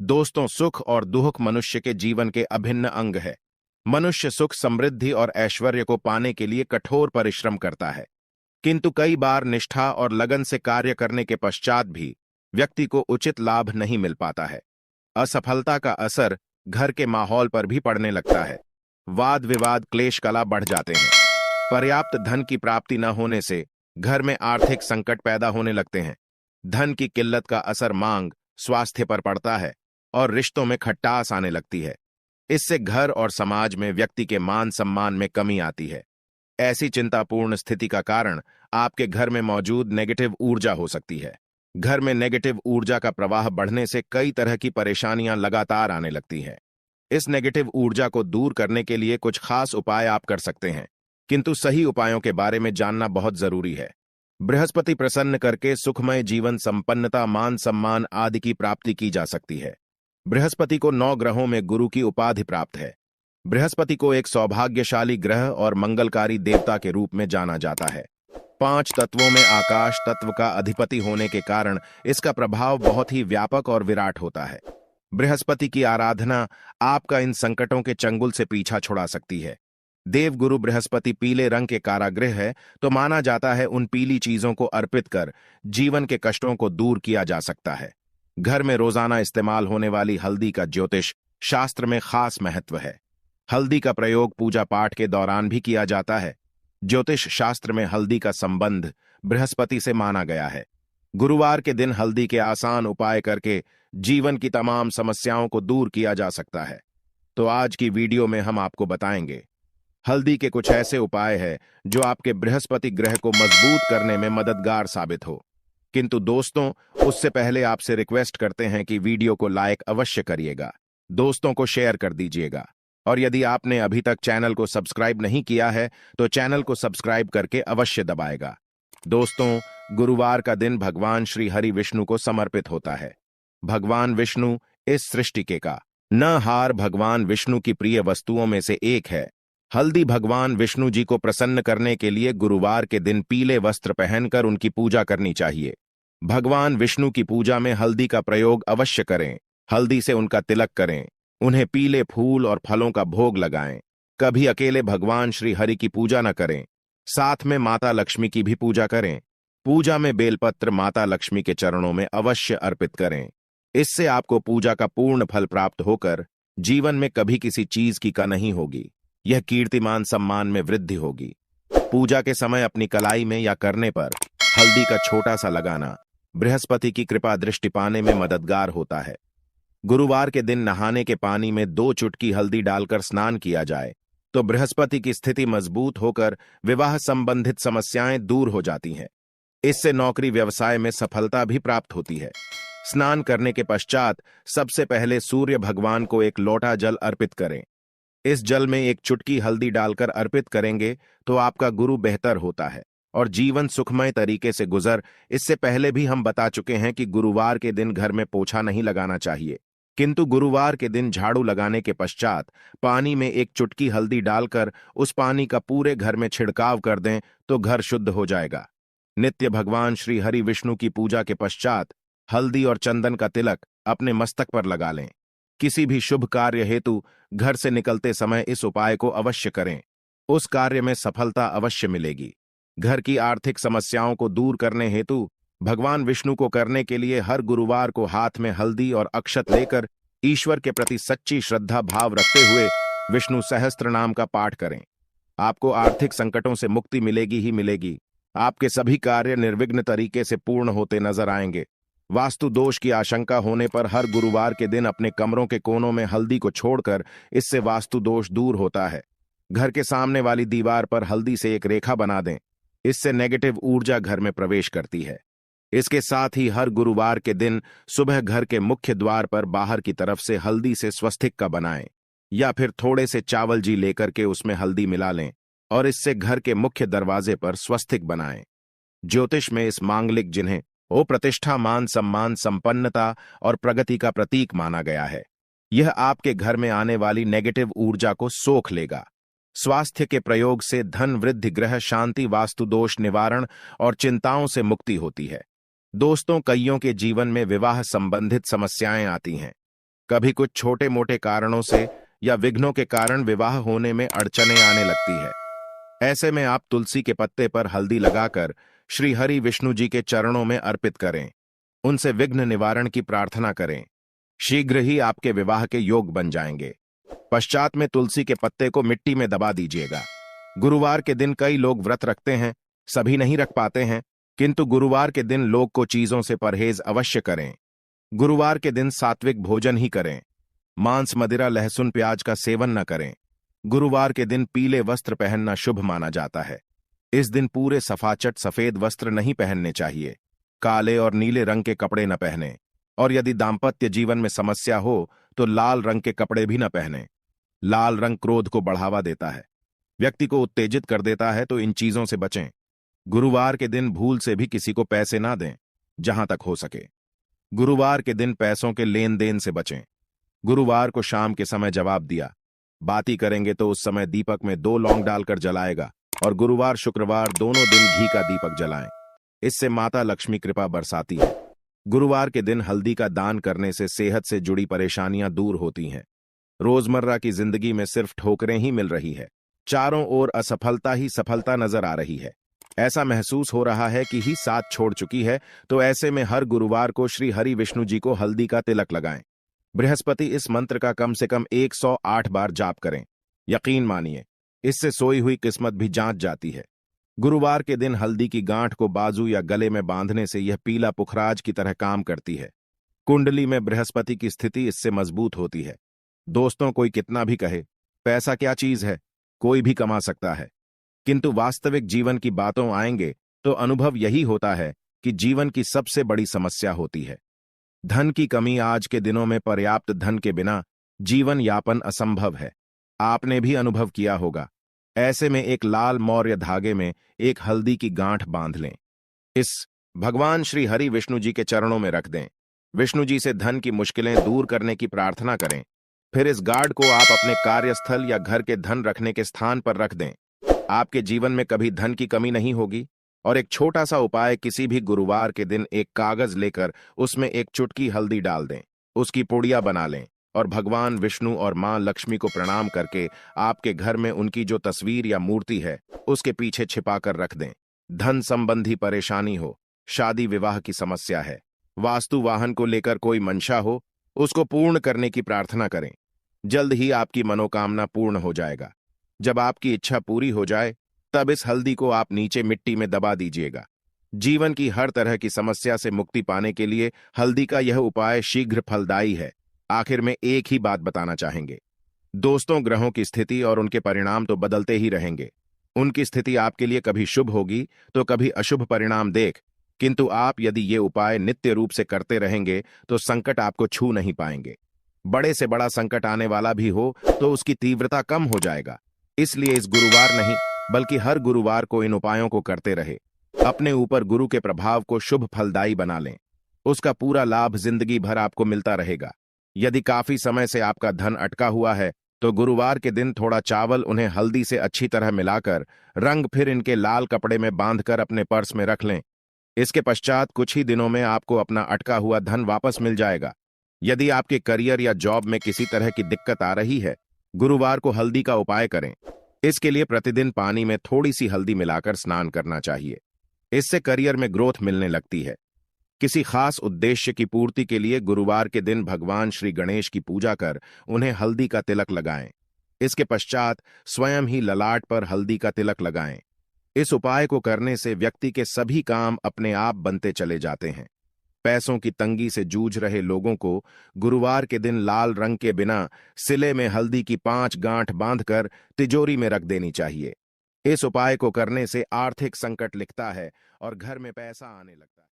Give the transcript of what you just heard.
दोस्तों, सुख और दुख मनुष्य के जीवन के अभिन्न अंग है। मनुष्य सुख, समृद्धि और ऐश्वर्य को पाने के लिए कठोर परिश्रम करता है, किंतु कई बार निष्ठा और लगन से कार्य करने के पश्चात भी व्यक्ति को उचित लाभ नहीं मिल पाता है। असफलता का असर घर के माहौल पर भी पड़ने लगता है। वाद विवाद, क्लेश कला बढ़ जाते हैं। पर्याप्त धन की प्राप्ति न होने से घर में आर्थिक संकट पैदा होने लगते हैं। धन की किल्लत का असर मांग, स्वास्थ्य पर पड़ता है और रिश्तों में खटास आने लगती है। इससे घर और समाज में व्यक्ति के मान सम्मान में कमी आती है। ऐसी चिंतापूर्ण स्थिति का कारण आपके घर में मौजूद नेगेटिव ऊर्जा हो सकती है। घर में नेगेटिव ऊर्जा का प्रवाह बढ़ने से कई तरह की परेशानियां लगातार आने लगती हैं। इस नेगेटिव ऊर्जा को दूर करने के लिए कुछ खास उपाय आप कर सकते हैं, किंतु सही उपायों के बारे में जानना बहुत जरूरी है। बृहस्पति प्रसन्न करके सुखमय जीवन, संपन्नता, मान सम्मान आदि की प्राप्ति की जा सकती है। बृहस्पति को 9 ग्रहों में गुरु की उपाधि प्राप्त है। बृहस्पति को एक सौभाग्यशाली ग्रह और मंगलकारी देवता के रूप में जाना जाता है। 5 तत्वों में आकाश तत्व का अधिपति होने के कारण इसका प्रभाव बहुत ही व्यापक और विराट होता है। बृहस्पति की आराधना आपका इन संकटों के चंगुल से पीछा छुड़ा सकती है। देवगुरु बृहस्पति पीले रंग के कारागृह है, तो माना जाता है उन पीली चीजों को अर्पित कर जीवन के कष्टों को दूर किया जा सकता है। घर में रोजाना इस्तेमाल होने वाली हल्दी का ज्योतिष शास्त्र में खास महत्व है। हल्दी का प्रयोग पूजा पाठ के दौरान भी किया जाता है। ज्योतिष शास्त्र में हल्दी का संबंध बृहस्पति से माना गया है। गुरुवार के दिन हल्दी के आसान उपाय करके जीवन की तमाम समस्याओं को दूर किया जा सकता है। तो आज की वीडियो में हम आपको बताएंगे हल्दी के कुछ ऐसे उपाय हैं जो आपके बृहस्पति ग्रह को मजबूत करने में मददगार साबित हो। किंतु दोस्तों, उससे पहले आपसे रिक्वेस्ट करते हैं कि वीडियो को लाइक अवश्य करिएगा, दोस्तों को शेयर कर दीजिएगा, और यदि आपने अभी तक चैनल को सब्सक्राइब नहीं किया है तो चैनल को सब्सक्राइब करके अवश्य दबाएगा। दोस्तों, गुरुवार का दिन भगवान श्री हरि विष्णु को समर्पित होता है। भगवान विष्णु इस सृष्टि के का न हार भगवान विष्णु की प्रिय वस्तुओं में से एक है। हल्दी भगवान विष्णु जी को प्रसन्न करने के लिए गुरुवार के दिन पीले वस्त्र पहनकर उनकी पूजा करनी चाहिए। भगवान विष्णु की पूजा में हल्दी का प्रयोग अवश्य करें। हल्दी से उनका तिलक करें, उन्हें पीले फूल और फलों का भोग लगाएं। कभी अकेले भगवान श्री हरि की पूजा न करें, साथ में माता लक्ष्मी की भी पूजा करें। पूजा में बेलपत्र माता लक्ष्मी के चरणों में अवश्य अर्पित करें। इससे आपको पूजा का पूर्ण फल प्राप्त होकर जीवन में कभी किसी चीज की कमी नहीं होगी। यह कीर्तिमान सम्मान में वृद्धि होगी। पूजा के समय अपनी कलाई में या करने पर हल्दी का छोटा सा लगाना बृहस्पति की कृपा दृष्टि पाने में मददगार होता है। गुरुवार के दिन नहाने के पानी में 2 चुटकी हल्दी डालकर स्नान किया जाए तो बृहस्पति की स्थिति मजबूत होकर विवाह संबंधित समस्याएं दूर हो जाती हैं। इससे नौकरी व्यवसाय में सफलता भी प्राप्त होती है। स्नान करने के पश्चात सबसे पहले सूर्य भगवान को एक लोटा जल अर्पित करें। इस जल में 1 चुटकी हल्दी डालकर अर्पित करेंगे तो आपका गुरु बेहतर होता है और जीवन सुखमय तरीके से गुजर। इससे पहले भी हम बता चुके हैं कि गुरुवार के दिन घर में पोछा नहीं लगाना चाहिए, किंतु गुरुवार के दिन झाड़ू लगाने के पश्चात पानी में 1 चुटकी हल्दी डालकर उस पानी का पूरे घर में छिड़काव कर दें तो घर शुद्ध हो जाएगा। नित्य भगवान श्री हरि विष्णु की पूजा के पश्चात हल्दी और चंदन का तिलक अपने मस्तक पर लगा लें। किसी भी शुभ कार्य हेतु घर से निकलते समय इस उपाय को अवश्य करें, उस कार्य में सफलता अवश्य मिलेगी। घर की आर्थिक समस्याओं को दूर करने हेतु भगवान विष्णु को करने के लिए हर गुरुवार को हाथ में हल्दी और अक्षत लेकर ईश्वर के प्रति सच्ची श्रद्धा भाव रखते हुए विष्णु सहस्त्र नाम का पाठ करें। आपको आर्थिक संकटों से मुक्ति मिलेगी ही मिलेगी। आपके सभी कार्य निर्विघ्न तरीके से पूर्ण होते नजर आएंगे। वास्तु दोष की आशंका होने पर हर गुरुवार के दिन अपने कमरों के कोनों में हल्दी को छोड़कर इससे वास्तु दोष दूर होता है। घर के सामने वाली दीवार पर हल्दी से एक रेखा बना दें, इससे नेगेटिव ऊर्जा घर में प्रवेश करती है। इसके साथ ही हर गुरुवार के दिन सुबह घर के मुख्य द्वार पर बाहर की तरफ से हल्दी से स्वस्तिक का बनाएं, या फिर थोड़े से चावल जी लेकर के उसमें हल्दी मिला लें और इससे घर के मुख्य दरवाजे पर स्वस्तिक बनाएं। ज्योतिष में इस मांगलिक जिन्हें वो प्रतिष्ठा, मान सम्मान, संपन्नता और प्रगति का प्रतीक माना गया है। यह आपके घर में आने वाली नेगेटिव ऊर्जा को सोख लेगा। स्वास्थ्य के प्रयोग से धन वृद्धि, ग्रह शांति, वास्तु दोष निवारण और चिंताओं से मुक्ति होती है। दोस्तों, कईयों के जीवन में विवाह संबंधित समस्याएं आती हैं। कभी कुछ छोटे मोटे कारणों से या विघ्नों के कारण विवाह होने में अड़चनें आने लगती है। ऐसे में आप तुलसी के पत्ते पर हल्दी लगाकर श्री हरि विष्णु जी के चरणों में अर्पित करें। उनसे विघ्न निवारण की प्रार्थना करें। शीघ्र ही आपके विवाह के योग बन जाएंगे। पश्चात में तुलसी के पत्ते को मिट्टी में दबा दीजिएगा। गुरुवार के दिन कई लोग व्रत रखते हैं, सभी नहीं रख पाते हैं, किंतु गुरुवार के दिन लोग को चीजों से परहेज अवश्य करें। गुरुवार के दिन सात्विक भोजन ही करें। मांस, मदिरा, लहसुन, प्याज का सेवन न करें। गुरुवार के दिन पीले वस्त्र पहनना शुभ माना जाता है। इस दिन पूरे सफाचट सफेद वस्त्र नहीं पहनने चाहिए। काले और नीले रंग के कपड़े न पहने, और यदि दाम्पत्य जीवन में समस्या हो तो लाल रंग के कपड़े भी न पहने। लाल रंग क्रोध को बढ़ावा देता है, व्यक्ति को उत्तेजित कर देता है, तो इन चीजों से बचें। गुरुवार के दिन भूल से भी किसी को पैसे ना दें, जहां तक हो सके। गुरुवार के दिन पैसों के लेन देन से बचें। गुरुवार को शाम के समय जवाब दिया बाती करेंगे तो उस समय दीपक में 2 लौंग डालकर जलाएगा, और गुरुवार शुक्रवार दोनों दिन घी का दीपक जलाएं। इससे माता लक्ष्मी कृपा बरसाती है। गुरुवार के दिन हल्दी का दान करने से सेहत से जुड़ी परेशानियां दूर होती हैं। रोजमर्रा की जिंदगी में सिर्फ ठोकरें ही मिल रही है। चारों ओर असफलता ही सफलता नजर आ रही है। ऐसा महसूस हो रहा है कि ही साथ छोड़ चुकी है। तो ऐसे में हर गुरुवार को श्री हरि विष्णु जी को हल्दी का तिलक लगाएं। बृहस्पति इस मंत्र का कम से कम 108 बार जाप करें। यकीन मानिए, इससे सोई हुई किस्मत भी जांच जाती है। गुरुवार के दिन हल्दी की गांठ को बाजू या गले में बांधने से यह पीला पुखराज की तरह काम करती है। कुंडली में बृहस्पति की स्थिति इससे मजबूत होती है। दोस्तों, कोई कितना भी कहे पैसा क्या चीज है, कोई भी कमा सकता है, किंतु वास्तविक जीवन की बातों आएंगे तो अनुभव यही होता है कि जीवन की सबसे बड़ी समस्या होती है धन की कमी। आज के दिनों में पर्याप्त धन के बिना जीवन यापन असंभव है। आपने भी अनुभव किया होगा। ऐसे में एक लाल मौर्य धागे में एक हल्दी की गांठ बांध लें। इस भगवान श्री हरि विष्णु जी के चरणों में रख दें। विष्णु जी से धन की मुश्किलें दूर करने की प्रार्थना करें। फिर इस गार्ड को आप अपने कार्यस्थल या घर के धन रखने के स्थान पर रख दें। आपके जीवन में कभी धन की कमी नहीं होगी। और एक छोटा सा उपाय, किसी भी गुरुवार के दिन एक कागज लेकर उसमें एक चुटकी हल्दी डाल दें, उसकी पुड़िया बना लें और भगवान विष्णु और मां लक्ष्मी को प्रणाम करके आपके घर में उनकी जो तस्वीर या मूर्ति है उसके पीछे छिपाकर रख दें। धन संबंधी परेशानी हो, शादी विवाह की समस्या है, वास्तु वाहन को लेकर कोई मंशा हो, उसको पूर्ण करने की प्रार्थना करें। जल्द ही आपकी मनोकामना पूर्ण हो जाएगा। जब आपकी इच्छा पूरी हो जाए तब इस हल्दी को आप नीचे मिट्टी में दबा दीजिएगा। जीवन की हर तरह की समस्या से मुक्ति पाने के लिए हल्दी का यह उपाय शीघ्र फलदायी है। आखिर में एक ही बात बताना चाहेंगे दोस्तों, ग्रहों की स्थिति और उनके परिणाम तो बदलते ही रहेंगे। उनकी स्थिति आपके लिए कभी शुभ होगी तो कभी अशुभ परिणाम देख, किंतु आप यदि ये उपाय नित्य रूप से करते रहेंगे तो संकट आपको छू नहीं पाएंगे। बड़े से बड़ा संकट आने वाला भी हो तो उसकी तीव्रता कम हो जाएगा। इसलिए इस गुरुवार नहीं बल्कि हर गुरुवार को इन उपायों को करते रहे। अपने ऊपर गुरु के प्रभाव को शुभ फलदायी बना लें। उसका पूरा लाभ जिंदगी भर आपको मिलता रहेगा। यदि काफी समय से आपका धन अटका हुआ है तो गुरुवार के दिन थोड़ा चावल उन्हें हल्दी से अच्छी तरह मिलाकर रंग फिर इनके लाल कपड़े में बांधकर अपने पर्स में रख लें। इसके पश्चात कुछ ही दिनों में आपको अपना अटका हुआ धन वापस मिल जाएगा। यदि आपके करियर या जॉब में किसी तरह की दिक्कत आ रही है, गुरुवार को हल्दी का उपाय करें। इसके लिए प्रतिदिन पानी में थोड़ी सी हल्दी मिलाकर स्नान करना चाहिए। इससे करियर में ग्रोथ मिलने लगती है। किसी खास उद्देश्य की पूर्ति के लिए गुरुवार के दिन भगवान श्री गणेश की पूजा कर उन्हें हल्दी का तिलक लगाएं। इसके पश्चात स्वयं ही ललाट पर हल्दी का तिलक लगाएं। इस उपाय को करने से व्यक्ति के सभी काम अपने आप बनते चले जाते हैं। पैसों की तंगी से जूझ रहे लोगों को गुरुवार के दिन लाल रंग के बिना सिले में हल्दी की 5 गांठ बांधकर तिजोरी में रख देनी चाहिए। इस उपाय को करने से आर्थिक संकट लिखता है और घर में पैसा आने लगता है।